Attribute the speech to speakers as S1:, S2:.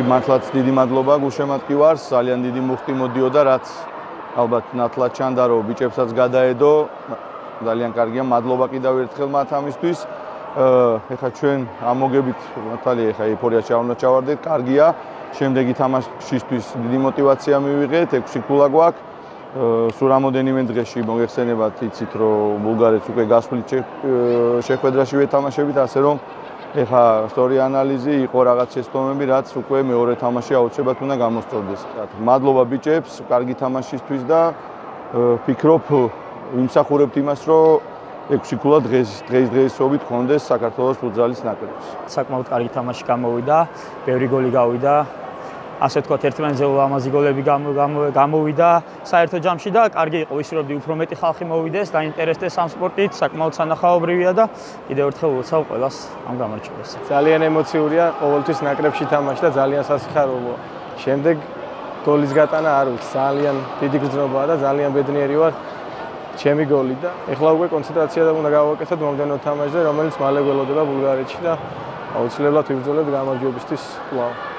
S1: მართლაც დიდი მადლობა გულშემატკივარს, ძალიან დიდი მუხტი მოდიოდა, რაც ალბათ ნათლად ჩანდა, რომ ბიჭებსაც გადაედო. ძალიან კარგია, მადლობა კიდევ ერთხელ მათ ამისთვის. ეხლა ჩვენ ამოგებით მართალია ეხლა ეიფორიაში არ უნდა ჩავარდეთ, კარგია. შემდეგი თამაშისთვის დიდი мотиваცია მივიღეთ, 6 ქულა გვაქვს. სულ რამოდენიმე დღეში მოგეხსენებათ, იცით, რომ ბულგარეთს უკვე გასვლით შეხვედრაში ვეთამაშებით, ასე რომ ეხლა სწორი ანალიზი იყო რაღაც შეცდომები, რაც უკვე მეორე თამაში აუცილებლად უნდა გამოსწორდეს. მადლობა ბიჭებს, კარგი თამაშისთვის და ვფიქრობ, ვიმსახურებთ იმას, რომ 6 ქულა დღესდღეობით გქონდეს საქართველოს ფუტზალის ნაკრებს.
S2: საკმაოდ კარგი თამაში გამოვიდა, ბევრი გოლი გავიდა. ასე თქვათ, ერთმანეთზე ლამაზი გოლები გამოვიდა საერთო ჯამში და კარგი იყო, ვისურვებდი უფრო მეტი ხალხი მოვიდეს, დაინტერესდეს ამ სპორტით, საკმაოდ სანახაობრივია და კიდევ ერთხელ ულოცავ ყველას ამ გამარჯვებას.
S3: ძალიან ემოციურია, ყოველთვის ნაკრებში თამაში და ძალიან სასიხარულოა. შემდეგ გოლის გატანა არ ვიცი, ძალიან დიდი გრძნობაა და ძალიან ბედნიერი ვარ. ჩემი გოლი და ეხლა უკვე კონცენტრაცია უნდა გავაკეთოთ მომდევნო თამაშზე, რომელიც მალე გველოდება ბულგარეთში და აუცილებლად ვიბრძოლებთ გამარჯვებისთვის კვლავ.